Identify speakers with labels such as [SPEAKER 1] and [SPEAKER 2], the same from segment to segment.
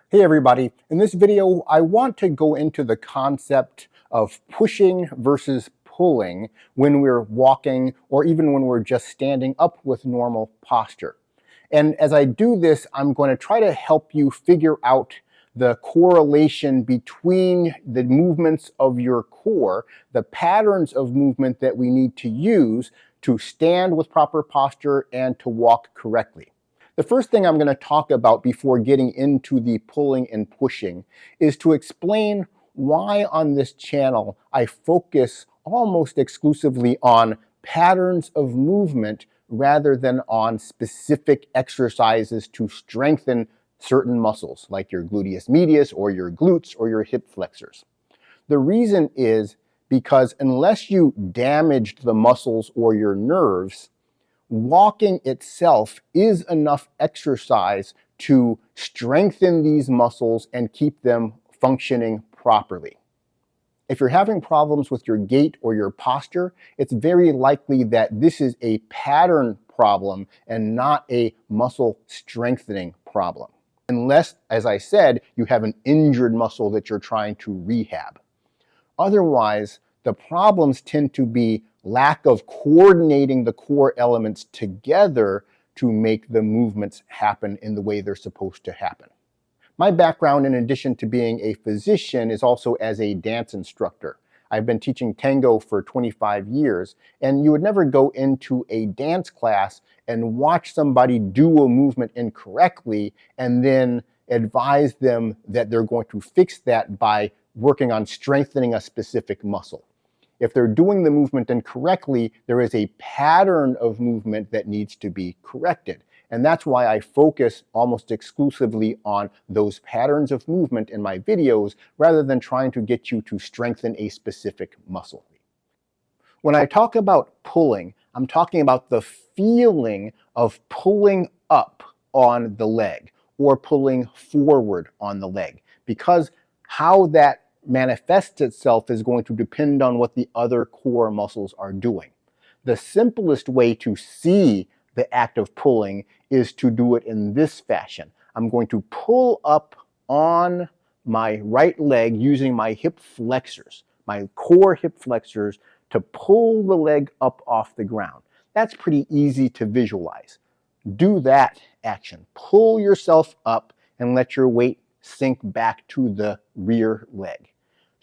[SPEAKER 1] Hey everybody, in this video I want to go into the concept of pushing versus pulling when we're walking or even when we're just standing up with normal posture. And as I do this, I'm going to try to help you figure out the correlation between the movements of your core, the patterns of movement that we need to use to stand with proper posture and to walk correctly. The first thing I'm going to talk about before getting into the pulling and pushing is to explain why on this channel I focus almost exclusively on patterns of movement rather than on specific exercises to strengthen certain muscles like your gluteus medius or your glutes or your hip flexors. The reason is because unless you damaged the muscles or your nerves, walking itself is enough exercise to strengthen these muscles and keep them functioning properly. If you're having problems with your gait or your posture, it's very likely that this is a pattern problem and not a muscle strengthening problem. Unless, as I said, you have an injured muscle that you're trying to rehab. Otherwise, the problems tend to be lack of coordinating the core elements together to make the movements happen in the way they're supposed to happen. My background, in addition to being a physician, is also as a dance instructor. I've been teaching tango for 25 years, and you would never go into a dance class and watch somebody do a movement incorrectly and then advise them that they're going to fix that by working on strengthening a specific muscle. If they're doing the movement incorrectly, there is a pattern of movement that needs to be corrected. And that's why I focus almost exclusively on those patterns of movement in my videos rather than trying to get you to strengthen a specific muscle. When I talk about pulling, I'm talking about the feeling of pulling up on the leg or pulling forward on the leg, because how that manifests itself is going to depend on what the other core muscles are doing. The simplest way to see the act of pulling is to do it in this fashion. I'm going to pull up on my right leg using my hip flexors, my core hip flexors, to pull the leg up off the ground. That's pretty easy to visualize. Do that action. Pull yourself up and let your weight sink back to the rear leg.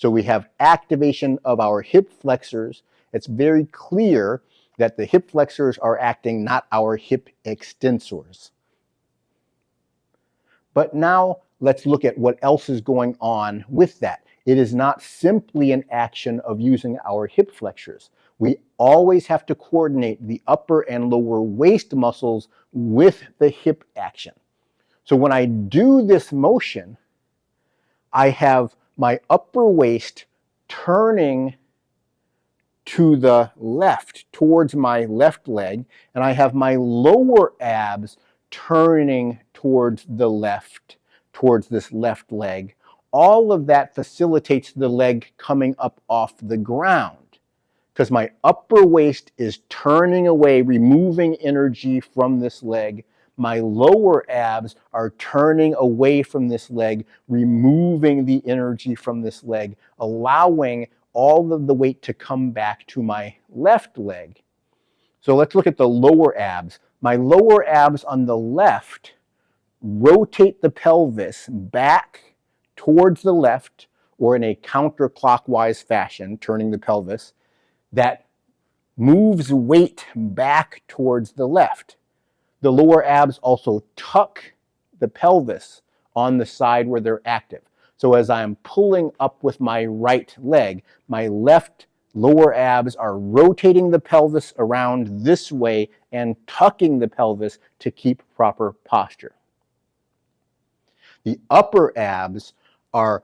[SPEAKER 1] So we have activation of our hip flexors. It's very clear that the hip flexors are acting, not our hip extensors. But now let's look at what else is going on with that. It is not simply an action of using our hip flexors. We always have to coordinate the upper and lower waist muscles with the hip action. So when I do this motion, I have my upper waist turning to the left, towards my left leg, and I have my lower abs turning towards the left, towards this left leg. All of that facilitates the leg coming up off the ground because my upper waist is turning away, removing energy from this leg. My lower abs are turning away from this leg, removing the energy from this leg, allowing all of the weight to come back to my left leg. So let's look at the lower abs. My lower abs on the left rotate the pelvis back towards the left, or in a counterclockwise fashion, turning the pelvis, that moves weight back towards the left. The lower abs also tuck the pelvis on the side where they're active. So as I'm pulling up with my right leg, my left lower abs are rotating the pelvis around this way and tucking the pelvis to keep proper posture. The upper abs are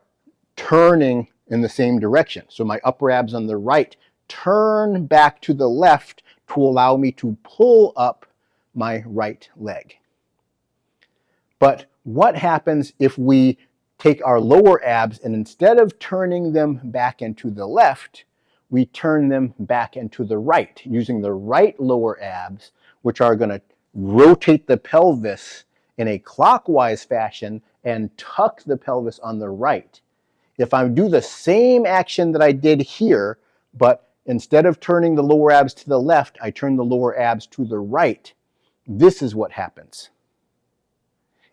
[SPEAKER 1] turning in the same direction. So my upper abs on the right turn back to the left to allow me to pull up my right leg. But what happens if we take our lower abs and instead of turning them back into the left, we turn them back into the right, using the right lower abs, which are going to rotate the pelvis in a clockwise fashion and tuck the pelvis on the right. If I do the same action that I did here, but instead of turning the lower abs to the left, I turn the lower abs to the right, this is what happens.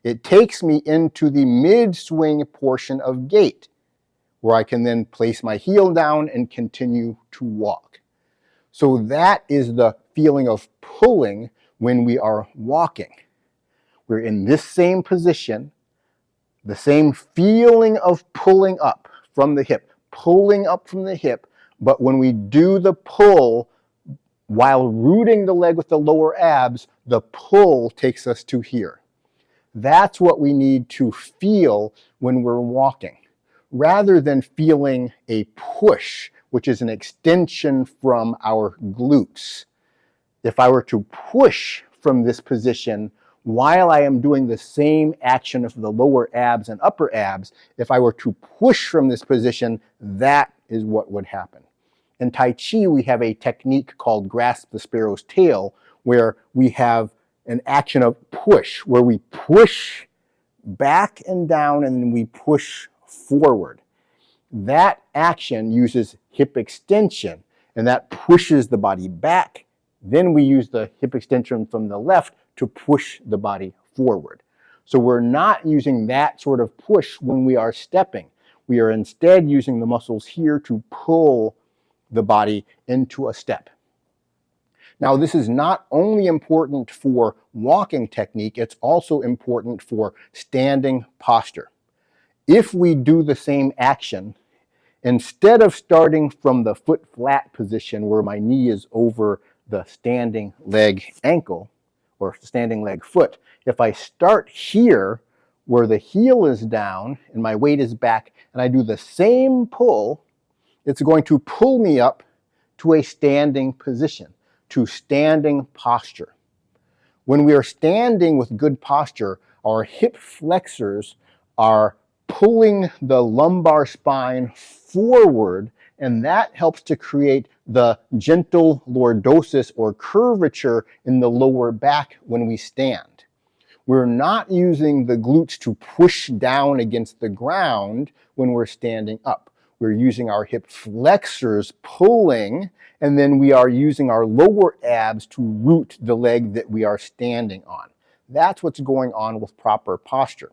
[SPEAKER 1] It takes me into the mid-swing portion of gait, where I can then place my heel down and continue to walk. So that is the feeling of pulling when we are walking. We're in this same position, the same feeling of pulling up from the hip, but when we do the pull while rooting the leg with the lower abs, the pull takes us to here. That's what we need to feel when we're walking, rather than feeling a push, which is an extension from our glutes. If I were to push from this position while I am doing the same action of the lower abs and upper abs, if I were to push from this position, that is what would happen. In Tai Chi, we have a technique called grasp the sparrow's tail, where we have an action of push, where we push back and down and then we push forward. That action uses hip extension, and that pushes the body back. Then we use the hip extension from the left to push the body forward. So we're not using that sort of push when we are stepping. We are instead using the muscles here to pull the body into a step. Now, this is not only important for walking technique, it's also important for standing posture. If we do the same action, instead of starting from the foot flat position where my knee is over the standing leg ankle or standing leg foot, if I start here where the heel is down and my weight is back and I do the same pull, it's going to pull me up to a standing position, to standing posture. When we are standing with good posture, our hip flexors are pulling the lumbar spine forward, and that helps to create the gentle lordosis or curvature in the lower back when we stand. We're not using the glutes to push down against the ground when we're standing up. We're using our hip flexors pulling, and then we are using our lower abs to root the leg that we are standing on. That's what's going on with proper posture.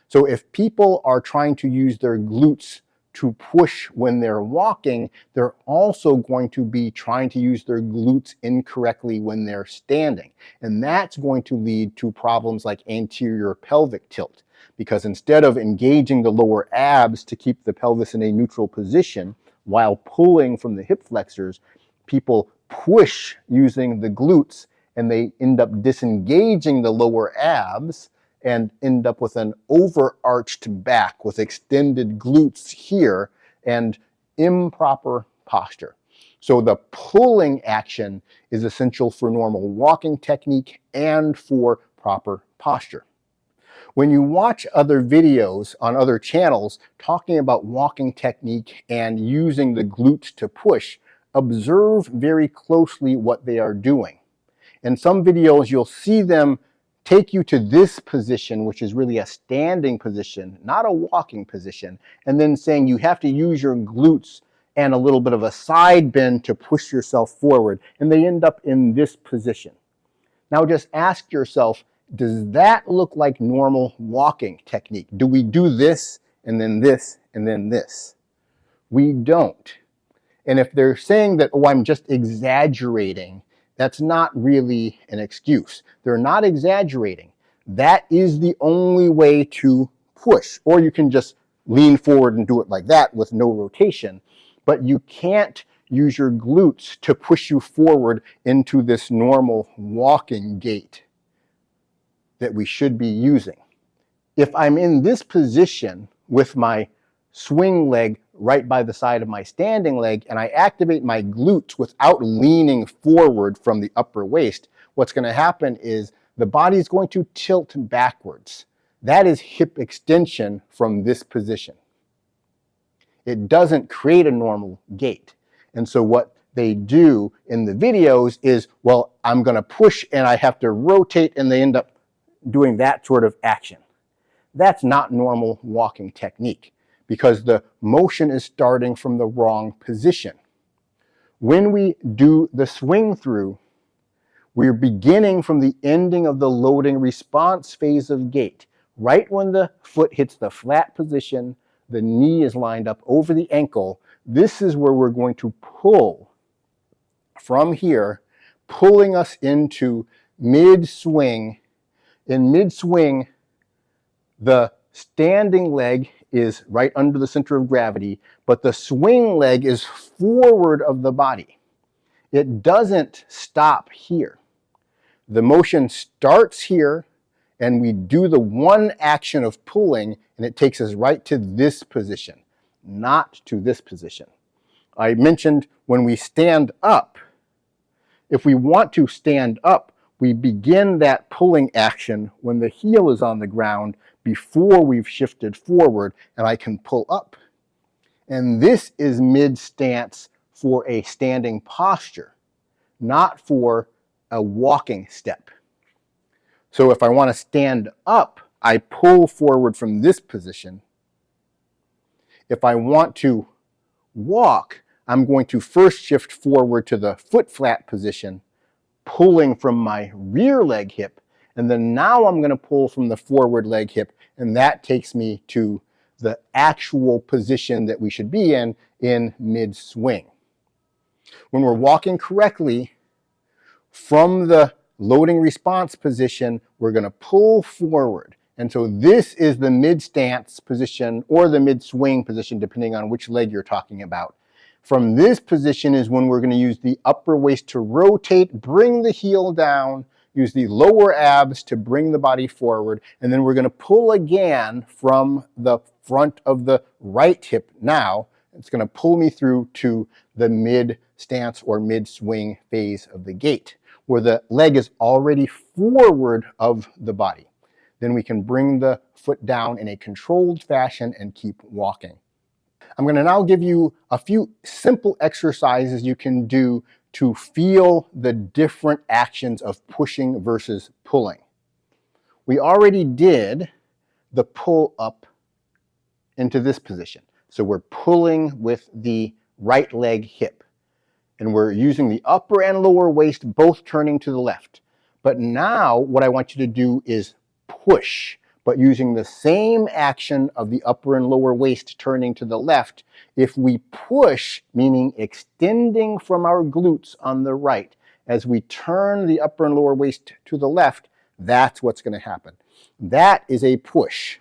[SPEAKER 1] So if people are trying to use their glutes to push when they're walking, they're also going to be trying to use their glutes incorrectly when they're standing. And that's going to lead to problems like anterior pelvic tilt, because instead of engaging the lower abs to keep the pelvis in a neutral position while pulling from the hip flexors, people push using the glutes and they end up disengaging the lower abs and end up with an overarched back with extended glutes here and improper posture. So the pulling action is essential for normal walking technique and for proper posture. When you watch other videos on other channels talking about walking technique and using the glutes to push, observe very closely what they are doing. In some videos, you'll see them take you to this position, which is really a standing position, not a walking position, and then saying you have to use your glutes and a little bit of a side bend to push yourself forward, and they end up in this position. Now just ask yourself, does that look like normal walking technique? Do we do this, and then this, and then this? We don't. And if they're saying that, oh, I'm just exaggerating, that's not really an excuse. They're not exaggerating. That is the only way to push. Or you can just lean forward and do it like that with no rotation. But you can't use your glutes to push you forward into this normal walking gait that we should be using. If I'm in this position with my swing leg right by the side of my standing leg and I activate my glutes without leaning forward from the upper waist, what's going to happen is the body is going to tilt backwards. That is hip extension from this position. It doesn't create a normal gait. And so what they do in the videos is, well, I'm going to push and I have to rotate, and they end up doing that sort of action. That's not normal walking technique because the motion is starting from the wrong position. When we do the swing through, we're beginning from the ending of the loading response phase of gait. Right when the foot hits the flat position, the knee is lined up over the ankle. This is where we're going to pull from here, pulling us into mid-swing. In mid-swing, the standing leg is right under the center of gravity, but the swing leg is forward of the body. It doesn't stop here. The motion starts here, and we do the one action of pulling, and it takes us right to this position, not to this position. I mentioned when we stand up, if we want to stand up, we begin that pulling action when the heel is on the ground before we've shifted forward, and I can pull up. And this is mid-stance for a standing posture, not for a walking step. So if I want to stand up, I pull forward from this position. If I want to walk, I'm going to first shift forward to the foot flat position, pulling from my rear leg hip, and then now I'm going to pull from the forward leg hip, and that takes me to the actual position that we should be in mid-swing. When we're walking correctly, from the loading response position, we're going to pull forward. And so this is the mid-stance position or the mid-swing position, depending on which leg you're talking about. From this position is when we're going to use the upper waist to rotate, bring the heel down, use the lower abs to bring the body forward, and then we're going to pull again from the front of the right hip now. It's going to pull me through to the mid-stance or mid-swing phase of the gait, where the leg is already forward of the body. Then we can bring the foot down in a controlled fashion and keep walking. I'm going to now give you a few simple exercises you can do to feel the different actions of pushing versus pulling. We already did the pull up into this position. So we're pulling with the right leg hip, and we're using the upper and lower waist both turning to the left. But now what I want you to do is push, but using the same action of the upper and lower waist turning to the left. If we push, meaning extending from our glutes on the right, as we turn the upper and lower waist to the left, that's what's going to happen. That is a push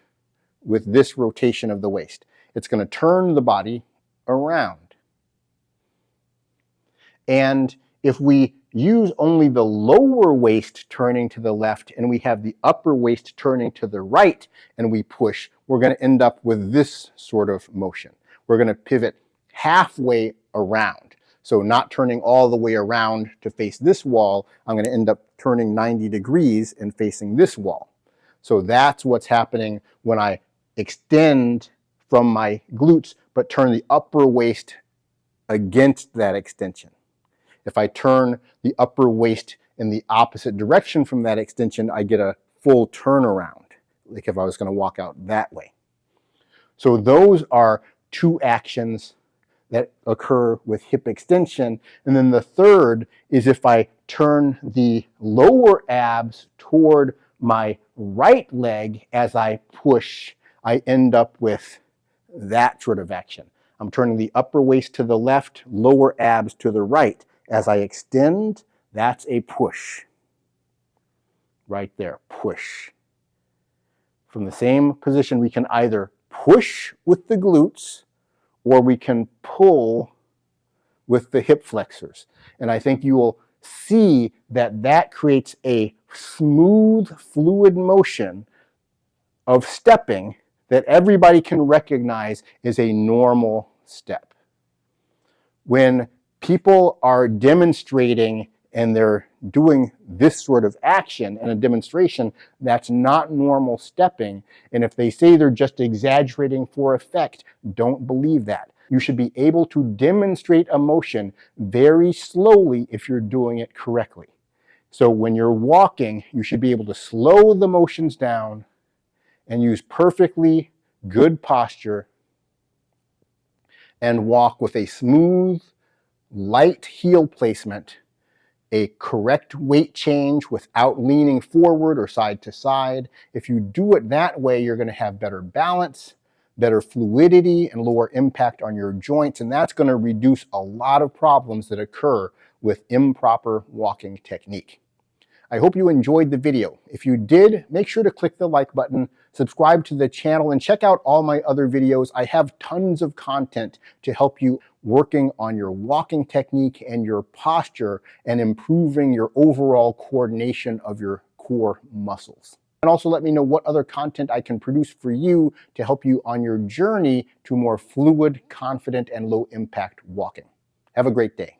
[SPEAKER 1] with this rotation of the waist. It's going to turn the body around. And if we use only the lower waist turning to the left and we have the upper waist turning to the right and we push, we're going to end up with this sort of motion. We're going to pivot halfway around. So not turning all the way around to face this wall, I'm going to end up turning 90 degrees and facing this wall. So that's what's happening when I extend from my glutes but turn the upper waist against that extension. If I turn the upper waist in the opposite direction from that extension, I get a full turnaround, like if I was going to walk out that way. So those are two actions that occur with hip extension. And then the third is if I turn the lower abs toward my right leg as I push, I end up with that sort of action. I'm turning the upper waist to the left, lower abs to the right. As I extend, that's a push. Right there, push. From the same position, we can either push with the glutes or we can pull with the hip flexors. And I think you will see that that creates a smooth, fluid motion of stepping that everybody can recognize is a normal step. When people are demonstrating and they're doing this sort of action in a demonstration, that's not normal stepping. And if they say they're just exaggerating for effect, don't believe that. You should be able to demonstrate a motion very slowly if you're doing it correctly. So when you're walking, you should be able to slow the motions down and use perfectly good posture and walk with a smooth, light heel placement, a correct weight change without leaning forward or side to side. If you do it that way, you're going to have better balance, better fluidity, and lower impact on your joints, and that's going to reduce a lot of problems that occur with improper walking technique. I hope you enjoyed the video. If you did, make sure to click the like button, subscribe to the channel, and check out all my other videos. I have tons of content to help you working on your walking technique and your posture and improving your overall coordination of your core muscles. And also let me know what other content I can produce for you to help you on your journey to more fluid, confident, and low impact walking. Have a great day.